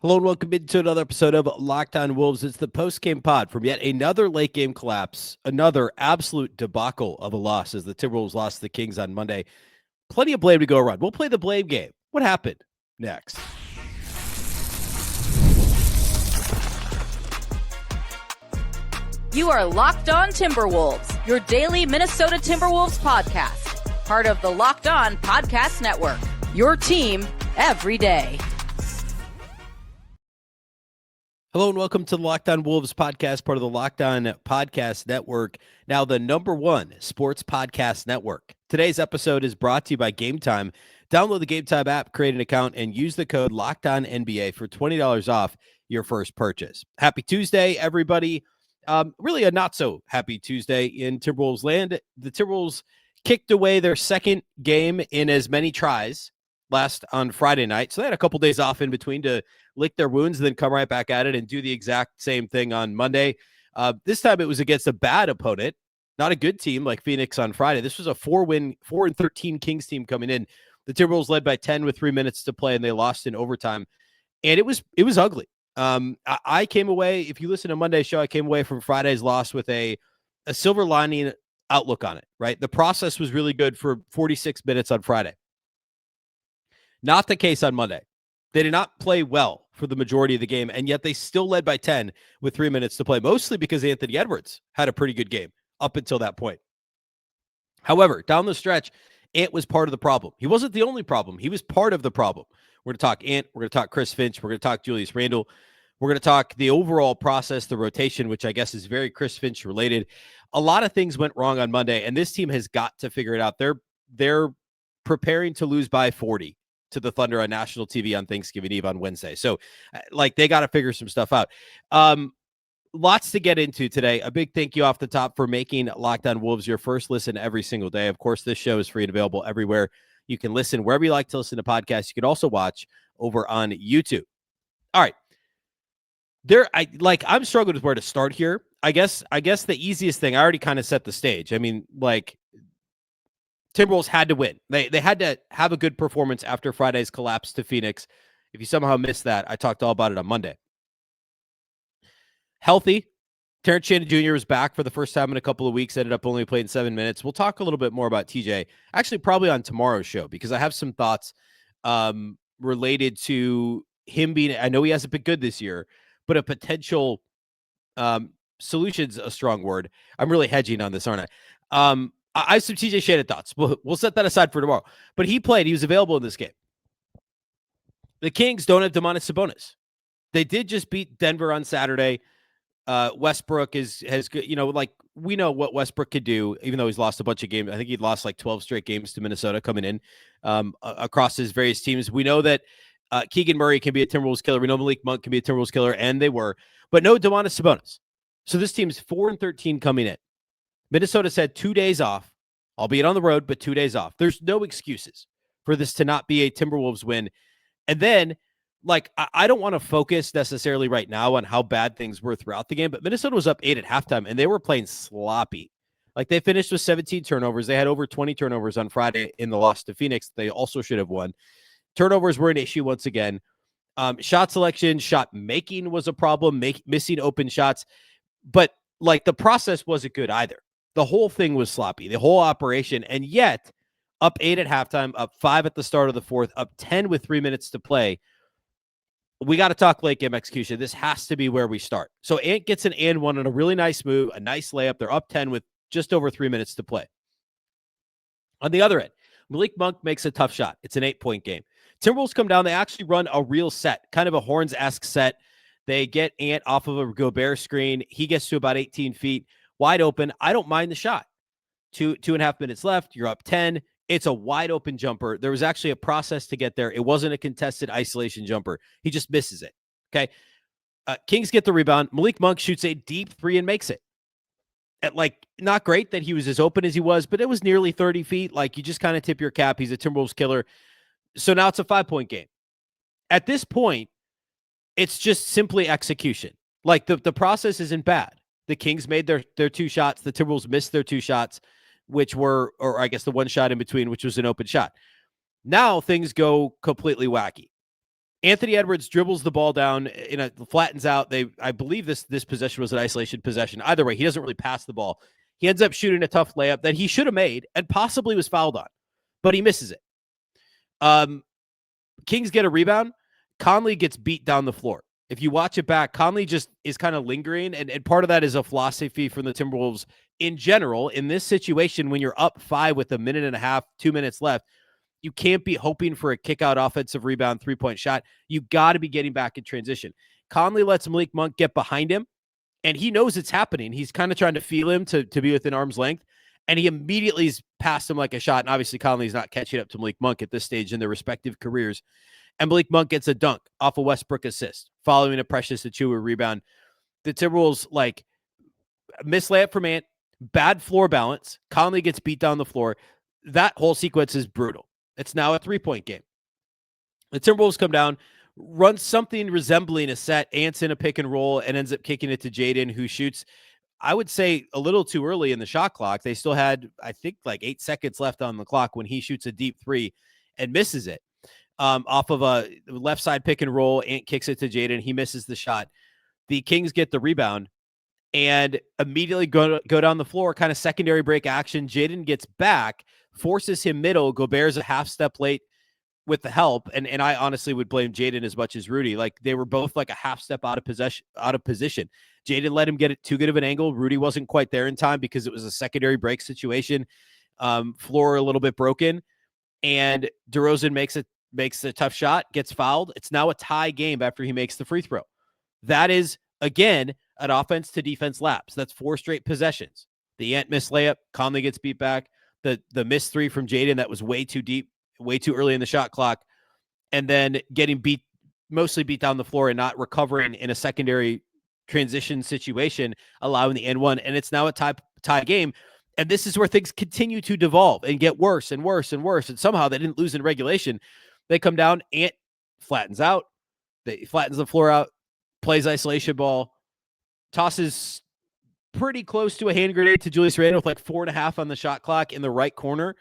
Hello and welcome into another episode of Locked On Wolves. It's the post-game pod from yet another late game collapse, another absolute debacle of a loss as the Timberwolves lost to the Kings on Monday. Plenty of blame to go around. We'll play the blame game. What happened? Next. You are Locked On Timberwolves, your daily Minnesota Timberwolves podcast, part of the Locked On Podcast Network, your team every day. Hello and welcome to the Locked On Wolves podcast, part of the Locked On Podcast Network, now the #1 sports podcast network. Today's episode is brought to you by Game Time. Download the Game Time app, create an account, and use the code LOCKEDONNBA for $20 off your first purchase. Happy Tuesday, everybody. Really a not so happy Tuesday in Timberwolves land. The Timberwolves kicked away their second game in as many tries last on Friday night. So they had a couple days off in between to lick their wounds and then come right back at it and do the exact same thing on Monday. This time it was against a bad opponent, not a good team like Phoenix on Friday. This was a 4-13 Kings team coming in. The Timberwolves led by 10 with 3 minutes to play and they lost in overtime. And it was ugly. I came away, if you listen to Monday's show, I came away from Friday's loss with a silver lining outlook on it, right? The process was really good for 46 minutes on Friday. Not the case on Monday. They did not play well for the majority of the game, and yet they still led by 10 with 3 minutes to play, mostly because Anthony Edwards had a pretty good game up until that point. However, down the stretch, Ant was part of the problem. He wasn't the only problem. He was part of the problem. We're going to talk Ant. We're going to talk Chris Finch. We're going to talk Julius Randle. We're going to talk the overall process, the rotation, which I guess is very Chris Finch related. A lot of things went wrong on Monday, and this team has got to figure it out. They're preparing to lose by 40 to the Thunder on national TV on Thanksgiving Eve on Wednesday. So, they got to figure some stuff out. Lots to get into today. A big thank you off the top for making Locked On Wolves your first listen every single day. Of course, this show is free and available everywhere. You can listen wherever you like to listen to podcasts. You can also watch over on YouTube. All right. I'm struggling with where to start here. I guess the easiest thing, I already kind of set the stage. I mean, Timberwolves had to win. They had to have a good performance after Friday's collapse to Phoenix. If you somehow missed that, I talked all about it on Monday. Healthy. Terrence Shannon Jr. was back for the first time in a couple of weeks, ended up only playing 7 minutes. We'll talk a little bit more about TJ, actually probably on tomorrow's show, because I have some thoughts related to him being, I know he hasn't been good this year, but a potential solution's a strong word. I'm really hedging on this, aren't I? I have some TJ Shannon thoughts. We'll set that aside for tomorrow. But he played. He was available in this game. The Kings don't have Domantas Sabonis. They did just beat Denver on Saturday. Westbrook has we know what Westbrook could do, even though he's lost a bunch of games. I think he'd lost 12 straight games to Minnesota coming in across his various teams. We know that Keegan Murray can be a Timberwolves killer. We know Malik Monk can be a Timberwolves killer, and they were. But no Domantas Sabonis. So this team's 4-13 coming in. Minnesota's had 2 days off, albeit on the road, but 2 days off. There's no excuses for this to not be a Timberwolves win. And then, I don't want to focus necessarily right now on how bad things were throughout the game, but Minnesota was up 8 at halftime, and they were playing sloppy. They finished with 17 turnovers. They had over 20 turnovers on Friday in the loss to Phoenix. They also should have won. Turnovers were an issue once again. Shot selection, shot making was a problem, missing open shots. But, the process wasn't good either. The whole thing was sloppy, the whole operation, and yet up 8 at halftime, up 5 at the start of the fourth, up 10 with 3 minutes to play. We got to talk late game execution. This has to be where we start. So Ant gets an and one on a really nice move, a nice layup. They're up 10 with just over 3 minutes to play. On the other end, Malik Monk makes a tough shot. It's an 8-point game. Timberwolves come down. They actually run a real set, kind of a Horns-esque set. They get Ant off of a Gobert screen. He gets to about 18 feet. Wide open. I don't mind the shot. 2.5 minutes left. You're up 10. It's a wide open jumper. There was actually a process to get there. It wasn't a contested isolation jumper. He just misses it. Okay. Kings get the rebound. Malik Monk shoots a deep 3 and makes it. Not great that he was as open as he was, but it was nearly 30 feet. You just kind of tip your cap. He's a Timberwolves killer. So now it's a 5-point game. At this point, it's just simply execution. The process isn't bad. The Kings made their 2 shots. The Timberwolves missed their 2 shots, which were, or I guess the 1 shot in between, which was an open shot. Now things go completely wacky. Anthony Edwards dribbles the ball down, flattens out. I believe this possession was an isolation possession. Either way, he doesn't really pass the ball. He ends up shooting a tough layup that he should have made and possibly was fouled on, but he misses it. Kings get a rebound. Conley gets beat down the floor. If you watch it back, Conley just is kind of lingering, and part of that is a philosophy from the Timberwolves in general. In this situation, when you're up 5 with 1.5 minutes, 2 minutes left, you can't be hoping for a kick-out offensive rebound three-point shot. You got to be getting back in transition. Conley lets Malik Monk get behind him, and he knows it's happening. He's kind of trying to feel him to be within arm's length, and he immediately is past him like a shot. And obviously, Conley's not catching up to Malik Monk at this stage in their respective careers. And Malik Monk gets a dunk off a Westbrook assist following a Precious Achiuwa rebound. The Timberwolves, miss layup from Ant, bad floor balance. Conley gets beat down the floor. That whole sequence is brutal. It's now a 3-point game. The Timberwolves come down, run something resembling a set. Ant's in a pick and roll and ends up kicking it to Jaden, who shoots, I would say, a little too early in the shot clock. They still had, I think, 8 seconds left on the clock when he shoots a deep three and misses it. Off of a left side pick and roll, Ant kicks it to Jaden. He misses the shot. The Kings get the rebound and immediately go down the floor, kind of secondary break action. Jaden gets back, forces him middle. Gobert's a half step late with the help. And I honestly would blame Jaden as much as Rudy. They were both a half step out of position. Jaden let him get it too good of an angle. Rudy wasn't quite there in time because it was a secondary break situation. Floor a little bit broken. And DeRozan makes a tough shot, gets fouled. It's now a tie game after he makes the free throw. That is, again, an offense to defense lapse. That's 4 straight possessions. The Ant missed layup. Conley gets beat back. The missed three from Jaden that was way too deep, way too early in the shot clock. And then getting mostly beat down the floor and not recovering in a secondary transition situation, allowing the N1. And it's now a tie game. And this is where things continue to devolve and get worse and worse and worse. And somehow they didn't lose in regulation. They come down, Ant flattens out. They flattens the floor out, plays isolation ball, tosses pretty close to a hand grenade to Julius Randle with 4.5 on the shot clock in the right corner.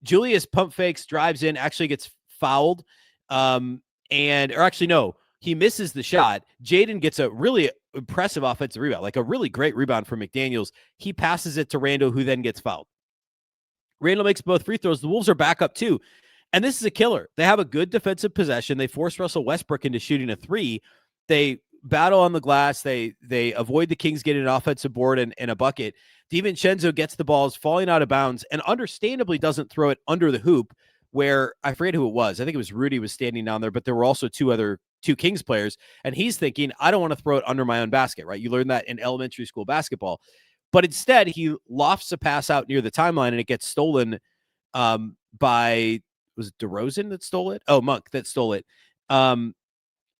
Julius pump fakes, drives in, actually gets fouled. He misses the shot. Jaden gets a really impressive offensive rebound, a really great rebound from McDaniels. He passes it to Randle, who then gets fouled. Randle makes both free throws. The Wolves are back up 2. And this is a killer. They have a good defensive possession. They force Russell Westbrook into shooting a 3. They battle on the glass. They avoid the Kings getting an offensive board and a bucket. DiVincenzo gets the balls falling out of bounds and understandably doesn't throw it under the hoop, where I forget who it was. I think it was Rudy was standing down there, but there were also two Kings players. And he's thinking, I don't want to throw it under my own basket, right? You learn that in elementary school basketball. But instead, he lofts a pass out near the timeline and it gets stolen by... Was it DeRozan that stole it? Oh, Monk that stole it. And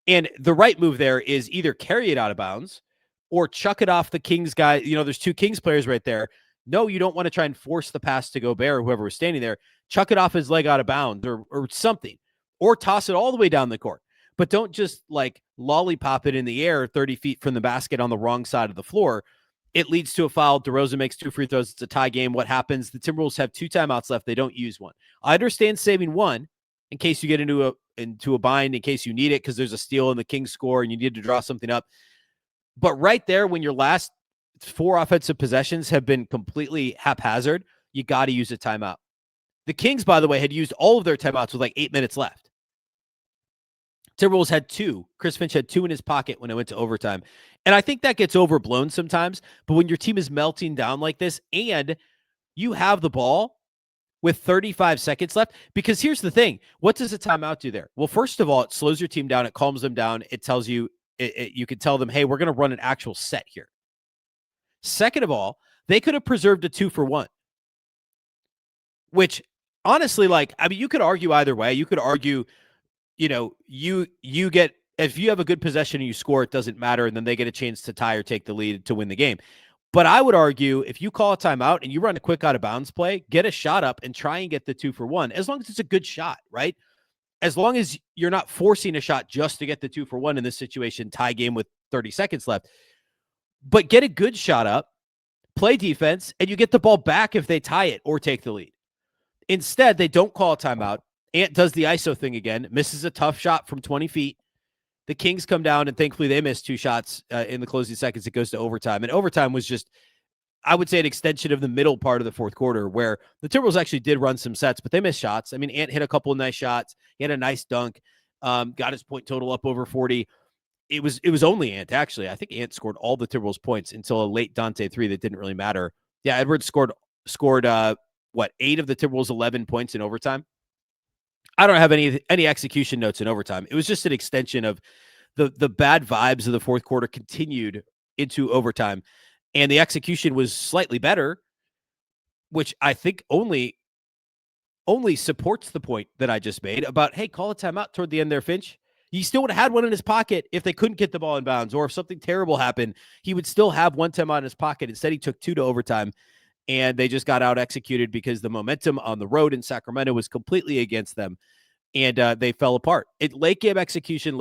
the right move there is either carry it out of bounds or chuck it off the Kings guy. There's 2 Kings players right there. No, you don't want to try and force the pass to Gobert or whoever was standing there. Chuck it off his leg out of bounds or something, or toss it all the way down the court. But don't just lollipop it in the air 30 feet from the basket on the wrong side of the floor. It leads to a foul. DeRozan makes 2 free throws. It's a tie game. What happens? The Timberwolves have 2 timeouts left. They don't use one. I understand saving one in case you get into a bind, in case you need it because there's a steal in the Kings score and you need to draw something up. But right there, when your last 4 offensive possessions have been completely haphazard, you got to use a timeout. The Kings, by the way, had used all of their timeouts with 8 minutes left. Timberwolves had 2. Chris Finch had 2 in his pocket when it went to overtime. And I think that gets overblown sometimes. But when your team is melting down like this and you have the ball with 35 seconds left, because here's the thing. What does a timeout do there? Well, first of all, it slows your team down. It calms them down. It tells you, you could tell them, hey, we're going to run an actual set here. Second of all, they could have preserved a 2-for-1, which honestly, you could argue either way. You could argue, you get, if you have a good possession and you score, it doesn't matter. And then they get a chance to tie or take the lead to win the game. But I would argue if you call a timeout and you run a quick out of bounds play, get a shot up and try and get the 2-for-1, as long as it's a good shot, right? As long as you're not forcing a shot just to get the 2-for-1 in this situation, tie game with 30 seconds left, but get a good shot up, play defense, and you get the ball back if they tie it or take the lead. Instead, they don't call a timeout. Ant does the ISO thing again, misses a tough shot from 20 feet. The Kings come down, and thankfully they missed 2 shots in the closing seconds. It goes to overtime. And overtime was just, I would say, an extension of the middle part of the fourth quarter, where the Timberwolves actually did run some sets, but they missed shots. I mean, Ant hit a couple of nice shots. He had a nice dunk, got his point total up over 40. It was only Ant, actually. I think Ant scored all the Timberwolves points until a late Dante 3 that didn't really matter. Yeah, Edwards scored 8 of the Timberwolves' 11 points in overtime. I don't have any execution notes in overtime. It was just an extension of the bad vibes of the fourth quarter continued into overtime, and the execution was slightly better, which I think only supports the point that I just made about, hey, call a timeout toward the end there, Finch. He still would have had one in his pocket if they couldn't get the ball in bounds, or if something terrible happened, he would still have one timeout in his pocket. Instead, he took 2 to overtime, and they just got out executed because the momentum on the road in Sacramento was completely against them, and they fell apart. Late game execution. I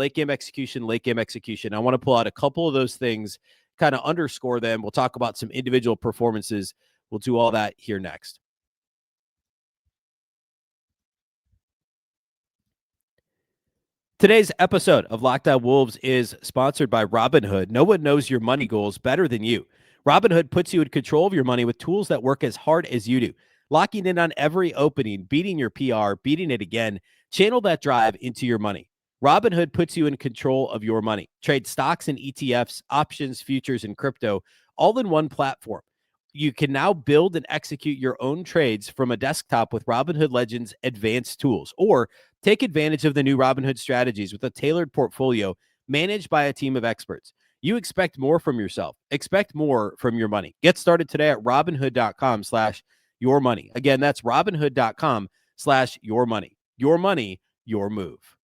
want to pull out a couple of those things, kind of underscore them. We'll talk about some individual performances. We'll do all that here next. Today's episode of Locked On Wolves is sponsored by Robinhood. No one knows your money goals better than you. Robinhood puts you in control of your money with tools that work as hard as you do. Locking in on every opening, beating your PR, beating it again. Channel that drive into your money. Robinhood puts you in control of your money. Trade stocks and ETFs, options, futures, and crypto, all in one platform. You can now build and execute your own trades from a desktop with Robinhood Legends advanced tools, or take advantage of the new Robinhood strategies with a tailored portfolio managed by a team of experts. You expect more from yourself. Expect more from your money. Get started today at Robinhood.com/yourmoney. Again, that's Robinhood.com/yourmoney. Your money, your move.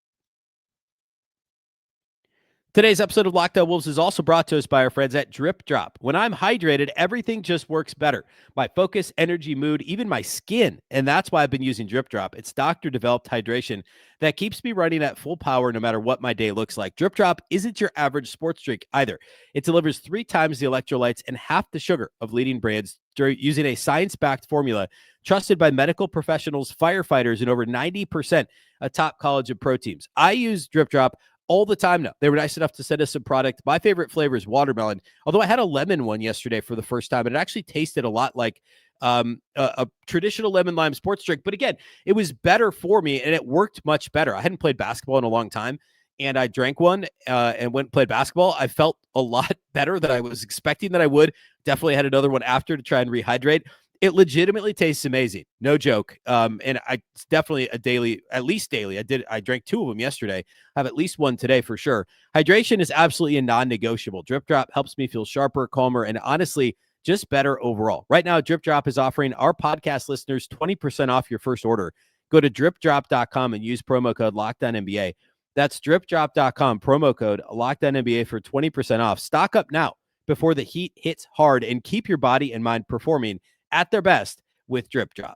Today's episode of Locked On Wolves is also brought to us by our friends at DripDrop. When I'm hydrated, everything just works better. My focus, energy, mood, even my skin. And that's why I've been using DripDrop. It's doctor-developed hydration that keeps me running at full power no matter what my day looks like. DripDrop isn't your average sports drink either. It delivers 3 times the electrolytes and half the sugar of leading brands using a science-backed formula trusted by medical professionals, firefighters, and over 90% of top college and pro teams. I use DripDrop all the time now. They were nice enough to send us some product. My favorite flavor is watermelon, although I had a lemon one yesterday for the first time, and it actually tasted a lot like a traditional lemon lime sports drink. But again, it was better for me, and it worked much better. I hadn't played basketball in a long time, and I drank one and went and played basketball. I felt a lot better than I was expecting that I would. Definitely had another one after to try and rehydrate. It legitimately tastes amazing. No joke. And it's definitely at least daily. I drank 2 of them yesterday. I have at least one today for sure. Hydration is absolutely a non-negotiable. DripDrop helps me feel sharper, calmer, and honestly, just better overall. Right now, DripDrop is offering our podcast listeners 20% off your first order. Go to DripDrop.com and use promo code LOCKEDONNBA. That's DripDrop.com, promo code LOCKEDONNBA for 20% off. Stock up now before the heat hits hard, and keep your body and mind performing at their best with DripDrop.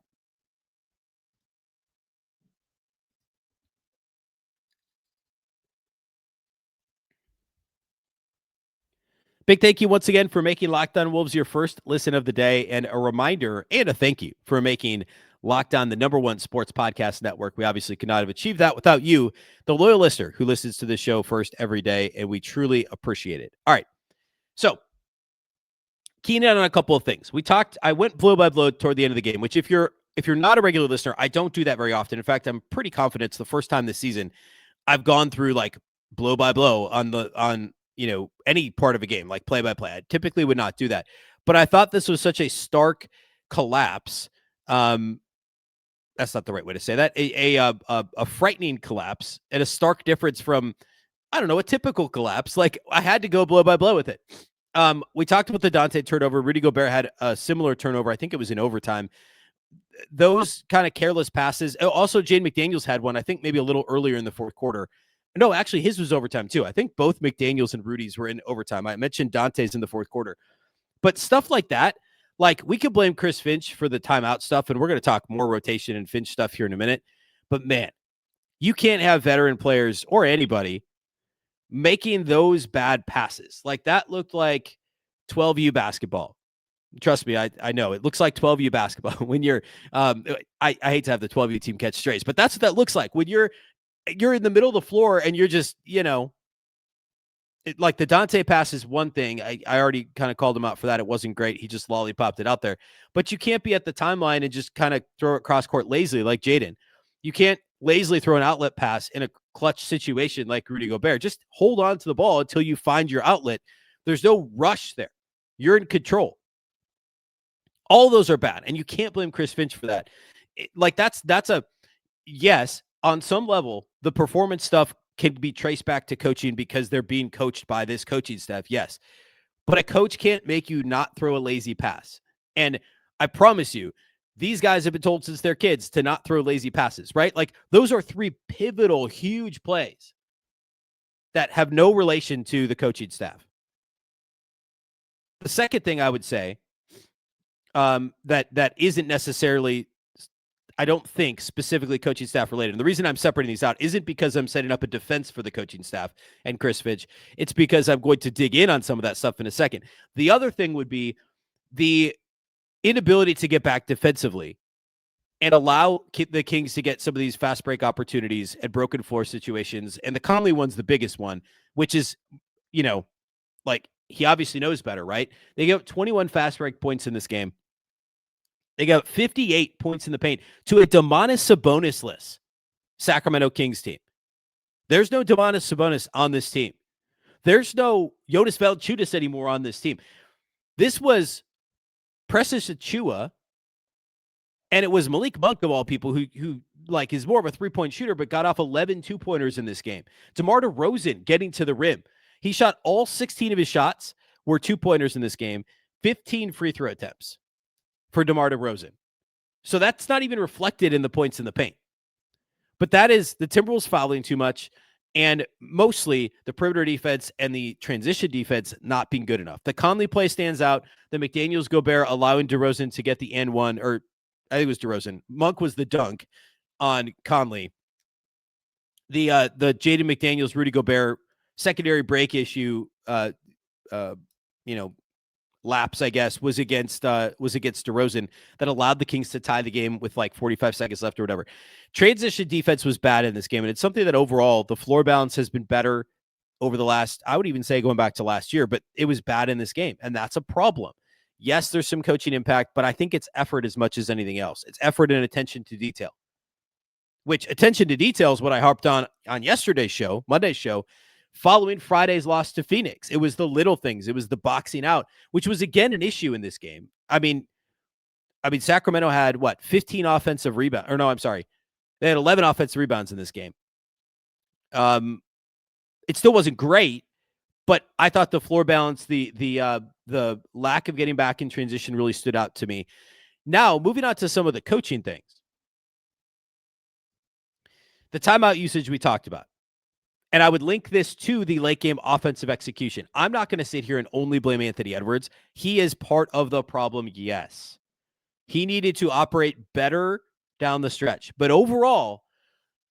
Big thank you once again for making Locked On Wolves your first listen of the day, and a reminder and a thank you for making Locked On the #1 sports podcast network. We obviously could not have achieved that without you, the loyal listener who listens to the show first every day, and we truly appreciate it. All right. So, keying in on a couple of things. I went blow by blow toward the end of the game, which if you're not a regular listener, I don't do that very often. In fact, I'm pretty confident it's the first time this season I've gone through like blow by blow on any part of a game, like play by play. I typically would not do that, but I thought this was such a stark collapse. That's not the right way to say that. A frightening collapse, and a stark difference from, I don't know, a typical collapse. Like, I had to go blow by blow with it. We talked about the Dante turnover. Rudy Gobert had a similar turnover. I think it was in overtime. Those kind of careless passes. Also, Jaden McDaniels had one, I think maybe a little earlier in the fourth quarter. No, actually, his was overtime too. I think both McDaniels and Rudy's were in overtime. I mentioned Dante's in the fourth quarter. But stuff like that, like, we could blame Chris Finch for the timeout stuff, and we're going to talk more rotation and Finch stuff here in a minute. But, man, you can't have veteran players or anybody making those bad passes. Like, that looked like 12U basketball. Trust me, I know it looks like 12U basketball when you're. I hate to have the 12U team catch strays, but that's what that looks like when you're in the middle of the floor and you're just like the Dante pass is one thing. I already kind of called him out for that. It wasn't great. He just lollipopped it out there. But you can't be at the timeline and just kind of throw it cross court lazily like Jaden. You can't lazily throw an outlet pass in a clutch situation like Rudy Gobert. Just hold on to the ball until you find your outlet. There's no rush there. You're in control. All those are bad, and you can't blame Chris Finch for that. That's a yes, on some level, the performance stuff can be traced back to coaching because they're being coached by this coaching staff, yes. But a coach can't make you not throw a lazy pass. And I promise you, these guys have been told since they're kids to not throw lazy passes, right? Like, those are 3 pivotal, huge plays that have no relation to the coaching staff. The second thing I would say that isn't necessarily, I don't think, specifically coaching staff related. And the reason I'm separating these out isn't because I'm setting up a defense for the coaching staff and Chris Finch. It's because I'm going to dig in on some of that stuff in a second. The other thing would be the inability to get back defensively and allow the Kings to get some of these fast break opportunities and broken floor situations. And the Conley one's the biggest one, which is, like, he obviously knows better, right? They gave up 21 fast break points in this game. They got 58 points in the paint to a Domantas Sabonis-less Sacramento Kings team. There's no Domantas Sabonis on this team. There's no Jonas Valanciunas anymore on this team. This was Precious Achiuwa, and it was Malik Monk, of all people, who like is more of a three-point shooter, but got off 11 two-pointers in this game. DeMar DeRozan getting to the rim. He shot all 16 of his shots were two-pointers in this game, 15 free throw attempts for DeMar DeRozan. So that's not even reflected in the points in the paint. But that is the Timberwolves fouling too much, and mostly the perimeter defense and the transition defense not being good enough. The Conley play stands out. The McDaniels Gobert allowing DeRozan to get the N1, or I think it was DeRozan. Monk was the dunk on Conley. The Jaden McDaniels Rudy Gobert secondary break issue, lapse, I guess, was against DeRozan that allowed the Kings to tie the game with like 45 seconds left or whatever. Transition defense was bad in this game, and it's something that overall the floor balance has been better over the last, I would even say going back to last year, but it was bad in this game, and that's a problem. Yes, there's some coaching impact, but I think it's effort as much as anything else. It's effort and attention to detail, which attention to detail is what I harped on yesterday's show, Monday's show, following Friday's loss to Phoenix. It was the little things. It was the boxing out, which was, again, an issue in this game. I mean, Sacramento had, 15 offensive rebounds? Or no, I'm sorry. They had 11 offensive rebounds in this game. It still wasn't great, but I thought the floor balance, the lack of getting back in transition really stood out to me. Now, moving on to some of the coaching things. The timeout usage we talked about. And I would link this to the late game offensive execution. I'm not going to sit here and only blame Anthony Edwards. He is part of the problem, yes. He needed to operate better down the stretch. But overall,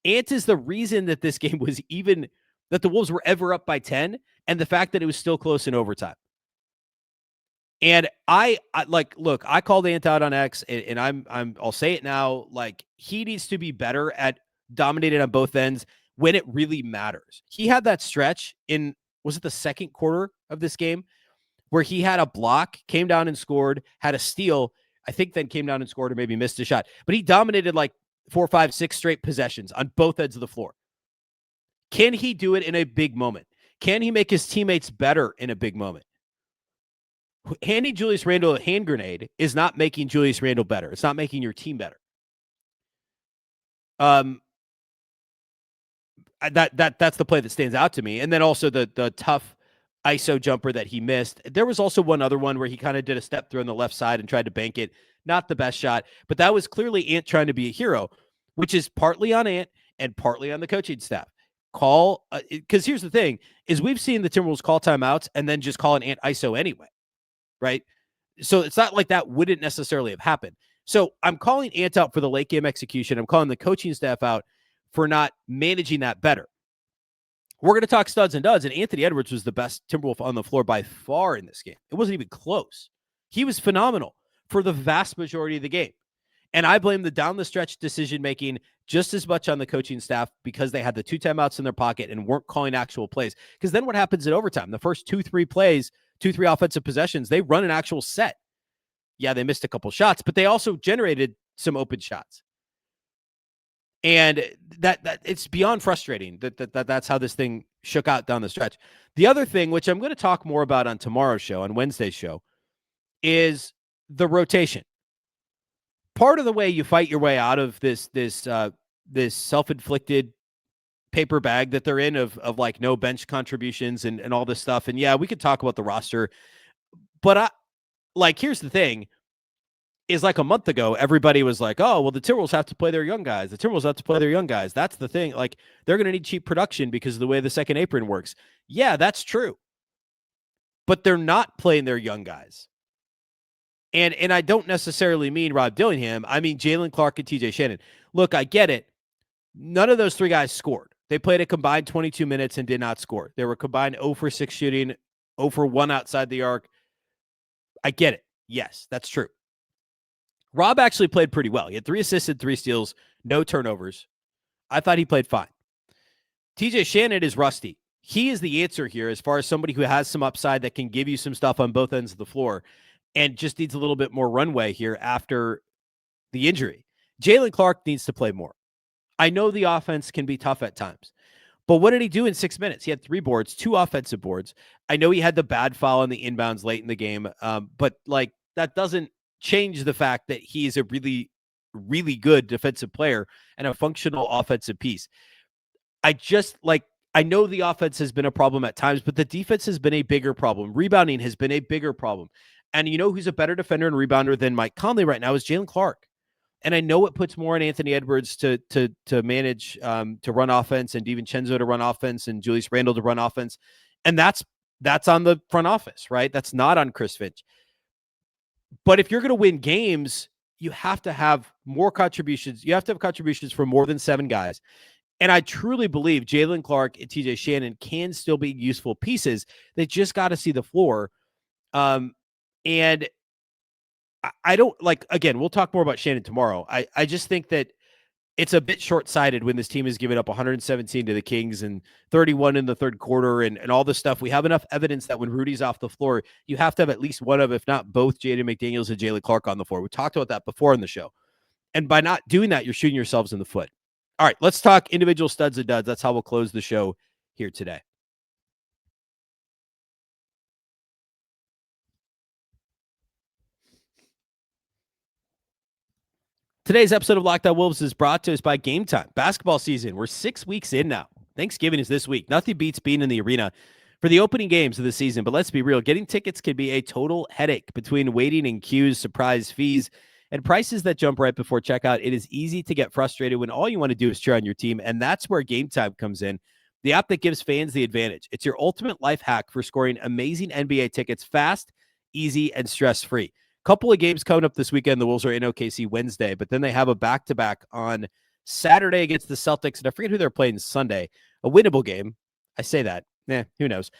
Ant is the reason that this game was even, that the Wolves were ever up by 10, and the fact that it was still close in overtime. And I called Ant out on X, and I'll say it now, like, he needs to be better at dominating on both ends when it really matters. He had that stretch in, was it the second quarter of this game, where he had a block, came down and scored, had a steal, I think then came down and scored or maybe missed a shot. But he dominated like 4, 5, 6 straight possessions on both ends of the floor. Can he do it in a big moment? Can he make his teammates better in a big moment? Handing Julius Randle a hand grenade is not making Julius Randle better. It's not making your team better. That's the play that stands out to me. And then also the tough ISO jumper that he missed. There was also one other one where he kind of did a step through on the left side and tried to bank it. Not the best shot, but that was clearly Ant trying to be a hero, which is partly on Ant and partly on the coaching staff. Because here's the thing, is we've seen the Timberwolves call timeouts and then just call an Ant ISO anyway, right? So it's not like that wouldn't necessarily have happened. So I'm calling Ant out for the late game execution. I'm calling the coaching staff out for not managing that better. We're going to talk studs and duds, and Anthony Edwards was the best Timberwolf on the floor by far in this game. It wasn't even close. He was phenomenal for the vast majority of the game. And I blame the down the stretch decision-making just as much on the coaching staff because they had the 2 timeouts in their pocket and weren't calling actual plays. Because then what happens in overtime? The first 2-3 plays, 2-3 offensive possessions, they run an actual set. Yeah, they missed a couple shots, but they also generated some open shots. And that it's beyond frustrating that's how this thing shook out down the stretch. The other thing, which I'm going to talk more about on tomorrow's show, on Wednesday's show, is the rotation. Part of the way you fight your way out of this self-inflicted paper bag that they're in of like no bench contributions and all this stuff. And yeah, we could talk about the roster, but here's the thing. Is like a month ago, everybody was like, oh, well, the Timberwolves have to play their young guys. The Timberwolves have to play their young guys. That's the thing. Like, they're going to need cheap production because of the way the second apron works. Yeah, that's true. But they're not playing their young guys. And I don't necessarily mean Rob Dillingham. I mean Jalen Clark and TJ Shannon. Look, I get it. None of those 3 guys scored. They played a combined 22 minutes and did not score. They were combined 0 for 6 shooting, 0 for 1 outside the arc. I get it. Yes, that's true. Rob actually played pretty well. He had 3 assists and 3 steals, no turnovers. I thought he played fine. TJ Shannon is rusty. He is the answer here as far as somebody who has some upside that can give you some stuff on both ends of the floor and just needs a little bit more runway here after the injury. Jalen Clark needs to play more. I know the offense can be tough at times, but what did he do in 6 minutes? He had 3 boards, 2 offensive boards. I know he had the bad foul on the inbounds late in the game, but like that doesn't change the fact that he's a really, really good defensive player and a functional offensive piece. I know the offense has been a problem at times, but the defense has been a bigger problem. Rebounding has been a bigger problem. And you know who's a better defender and rebounder than Mike Conley right now is Jalen Clark. And I know it puts more on Anthony Edwards to manage, to run offense, and DiVincenzo to run offense, and Julius Randle to run offense. And that's on the front office, right? That's not on Chris Finch. But if you're going to win games, you have to have more contributions. You have to have contributions from more than 7 guys. And I truly believe Jalen Clark and TJ Shannon can still be useful pieces. They just got to see the floor. And I don't again, we'll talk more about Shannon tomorrow. I just think that it's a bit short-sighted when this team has given up 117 to the Kings and 31 in the third quarter and all this stuff. We have enough evidence that when Rudy's off the floor, you have to have at least one of, if not both, Jaden McDaniels and Jalen Clark on the floor. We talked about that before in the show. And by not doing that, you're shooting yourselves in the foot. All right, let's talk individual studs and duds. That's how we'll close the show here today. Today's episode of Locked On Wolves is brought to us by Game Time. Basketball season. We're 6 weeks in now. Thanksgiving is this week. Nothing beats being in the arena for the opening games of the season. But let's be real. Getting tickets can be a total headache between waiting in queues, surprise fees, and prices that jump right before checkout. It is easy to get frustrated when all you want to do is cheer on your team. And that's where Game Time comes in. The app that gives fans the advantage. It's your ultimate life hack for scoring amazing NBA tickets fast, easy, and stress-free. Couple of games coming up this weekend. The Wolves are in OKC Wednesday, but then they have a back-to-back on Saturday against the Celtics, and I forget who they're playing Sunday. A winnable game. I say that. Who knows?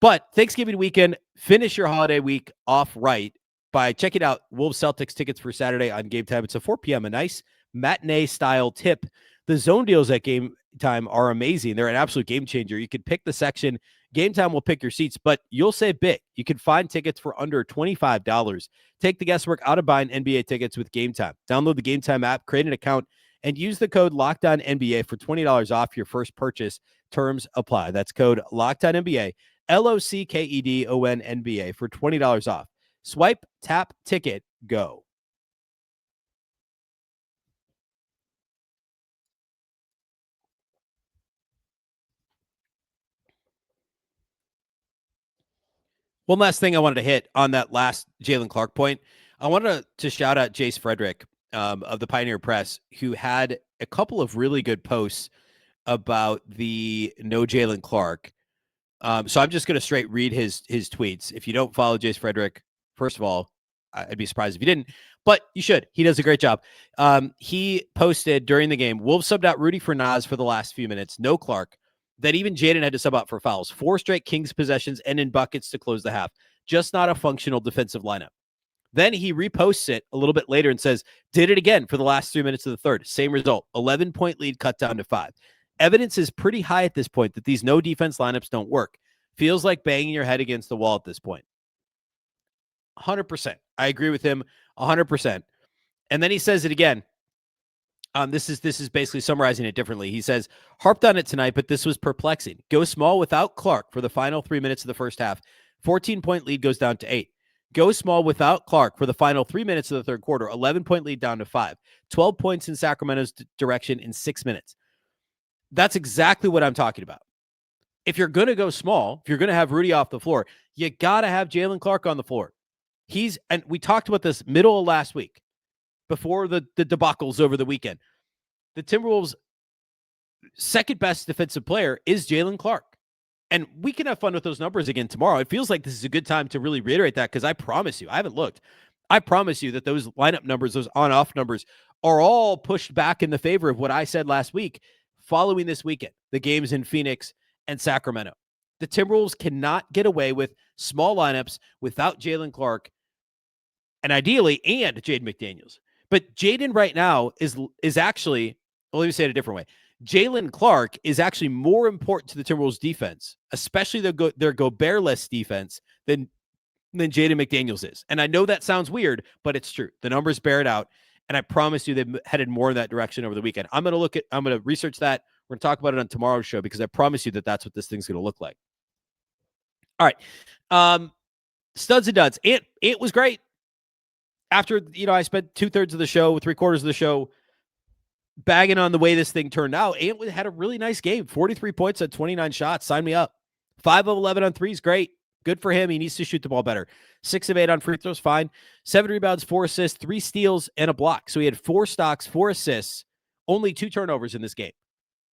But Thanksgiving weekend, finish your holiday week off right by checking out Wolves Celtics tickets for Saturday on Game Time. It's a 4 p.m., a nice matinee-style tip. The zone deals at Game Time are amazing. They're an absolute game changer. You can pick the section. Game Time will pick your seats, but you'll save big. You can find tickets for under $25. Take the guesswork out of buying NBA tickets with Game Time. Download the Game Time app, create an account, and use the code LOCKEDONNBA for $20 off your first purchase. Terms apply. That's code LOCKEDONNBA, LOCKEDONNBA for $20 off. Swipe, tap, ticket, go. One last thing I wanted to hit on that last Jalen Clark point. I wanted to shout out Jace Frederick of the Pioneer Press, who had a couple of really good posts about the no Jalen Clark. So I'm just going to straight read his tweets. If you don't follow Jace Frederick, first of all, I'd be surprised if you didn't, but you should. He does a great job. He posted during the game, Wolves subbed out Rudy for Nas for the last few minutes. No Clark. That even Jaden had to sub out for fouls. 4 straight Kings possessions and in buckets to close the half. Just not a functional defensive lineup. Then he reposts it a little bit later and says, did it again for the last 3 minutes of the third. Same result, 11-point lead cut down to 5. Evidence is pretty high at this point that these no defense lineups don't work. Feels like banging your head against the wall at this point. 100%. I agree with him 100%. And then he says it again. This is basically summarizing it differently. He says, harped on it tonight, but this was perplexing. Go small without Clark for the final 3 minutes of the first half. 14-point lead goes down to 8. Go small without Clark for the final 3 minutes of the third quarter. 11-point lead down to 5. 12 points in Sacramento's direction in 6 minutes. That's exactly what I'm talking about. If you're going to go small, if you're going to have Rudy off the floor, you got to have Jaylen Clark on the floor. And we talked about this middle of last week before the debacles over the weekend. The Timberwolves' second best defensive player is Jaylen Clark. And we can have fun with those numbers again tomorrow. It feels like this is a good time to really reiterate that because I promise you, I haven't looked. I promise you that those lineup numbers, those on-off numbers are all pushed back in the favor of what I said last week following this weekend, the games in Phoenix and Sacramento. The Timberwolves cannot get away with small lineups without Jaylen Clark and ideally and Jaden McDaniels. But Jaden right now is actually, well, let me say it a different way. Jaylen Clark is actually more important to the Timberwolves defense, especially their Gobert-less defense than Jaden McDaniels is. And I know that sounds weird, but it's true. The numbers bear it out. And I promise you they've headed more in that direction over the weekend. I'm going to research that. We're going to talk about it on tomorrow's show because I promise you that that's what this thing's going to look like. All right. Studs and duds. It was great. After, I spent 2/3 of the show, 3/4 of the show bagging on the way this thing turned out. Ant had a really nice game. 43 points at 29 shots. Sign me up. 5 of 11 on threes. Great. Good for him. He needs to shoot the ball better. 6 of 8 on free throws. Fine. 7 rebounds, 4 assists, 3 steals, and a block. So he had 4 stocks, 4 assists, only 2 turnovers in this game.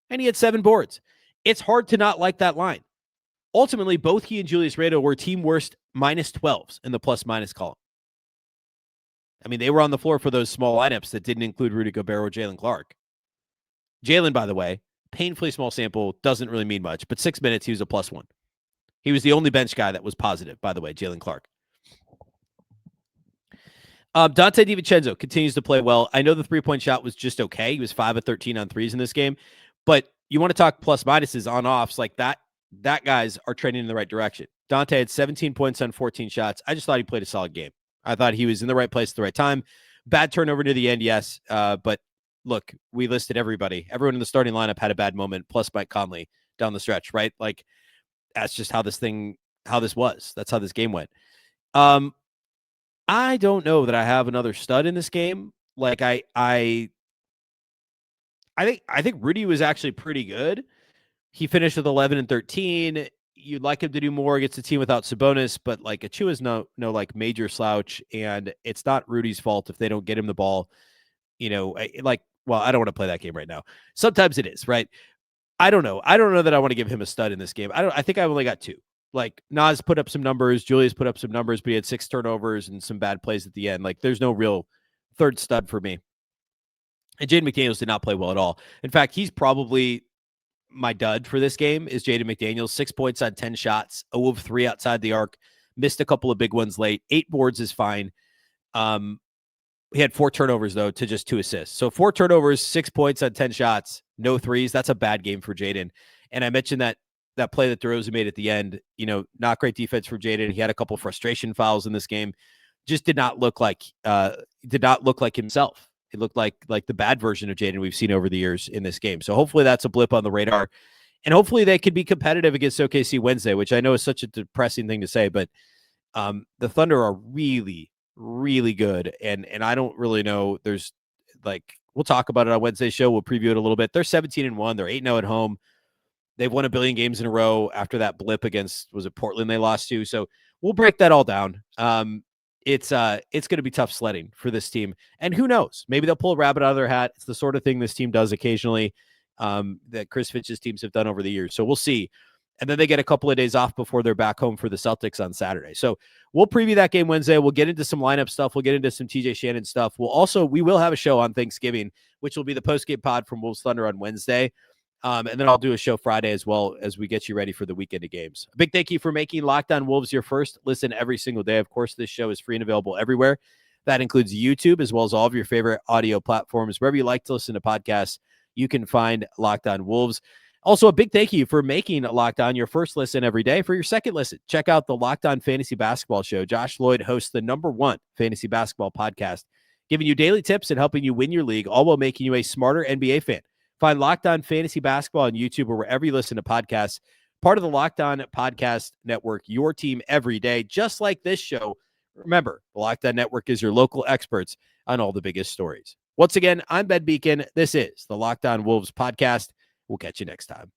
And he had 7 boards. It's hard to not like that line. Ultimately, both he and Julius Randle were team worst -12s in the plus-minus column. I mean, they were on the floor for those small lineups that didn't include Rudy Gobert or Jaylen Clark. Jaylen, by the way, painfully small sample, doesn't really mean much, but 6 minutes, he was a +1. He was the only bench guy that was positive, by the way, Jaylen Clark. Dante DiVincenzo continues to play well. I know the three-point shot was just okay. He was 5 of 13 on threes in this game, but you want to talk plus-minuses on-offs like that guys are trending in the right direction. Dante had 17 points on 14 shots. I just thought he played a solid game. I thought he was in the right place at the right time. Bad turnover near the end, yes. But look, we listed everybody. Everyone in the starting lineup had a bad moment, plus Mike Conley down the stretch, right? Like, that's just how this was. That's how this game went. I don't know that I have another stud in this game. Like, I think Rudy was actually pretty good. He finished with 11 and 13. You'd like him to do more against a team without Sabonis, but like Achiuwa's no like major slouch, and it's not Rudy's fault if they don't get him the ball. I don't want to play that game right now. Sometimes it is, right? I don't know. I don't know that I want to give him a stud in this game. I think I've only got 2. Like, Nas put up some numbers, Julius put up some numbers, but he had 6 turnovers and some bad plays at the end. Like, there's no real third stud for me. And Jaden McDaniels did not play well at all. In fact, he's probably my dud for this game is Jaden McDaniels. 6 points on 10 shots, 0 of 3 outside the arc, missed a couple of big ones late. 8 boards is fine. He had 4 turnovers, though, to just 2 assists. So 4 turnovers, 6 points on 10 shots, no threes. That's a bad game for Jaden. And I mentioned that play that DeRozan made at the end, not great defense for Jaden. He had a couple frustration fouls in this game. Just did not look like himself. It looked like the bad version of Jaden we've seen over the years in this game. So hopefully that's a blip on the radar. And hopefully they could be competitive against OKC Wednesday, which I know is such a depressing thing to say, but the Thunder are really, really good. And I don't really know. There's we'll talk about it on Wednesday's show. We'll preview it a little bit. They're 17-1. They're 8-0 at home. They've won a billion games in a row after that blip against, was it Portland they lost to? So we'll break that all down. It's going to be tough sledding for this team. And who knows? Maybe they'll pull a rabbit out of their hat. It's the sort of thing this team does occasionally that Chris Finch's teams have done over the years. So we'll see. And then they get a couple of days off before they're back home for the Celtics on Saturday. So we'll preview that game Wednesday. We'll get into some lineup stuff. We'll get into some TJ Shannon stuff. We will have a show on Thanksgiving, which will be the post-game pod from Wolves Thunder on Wednesday. And then I'll do a show Friday as well as we get you ready for the weekend of games. A big thank you for making Locked On Wolves your first listen every single day. Of course, this show is free and available everywhere. That includes YouTube as well as all of your favorite audio platforms. Wherever you like to listen to podcasts, you can find Locked On Wolves. Also, a big thank you for making Locked On your first listen every day. For your second listen, check out the Locked On Fantasy Basketball Show. Josh Lloyd hosts the #1 fantasy basketball podcast, giving you daily tips and helping you win your league, all while making you a smarter NBA fan. Find Locked On Fantasy Basketball on YouTube or wherever you listen to podcasts. Part of the Locked On Podcast Network, your team every day, just like this show. Remember, the Locked On Network is your local experts on all the biggest stories. Once again, I'm Ben Beecken. This is the Locked On Wolves podcast. We'll catch you next time.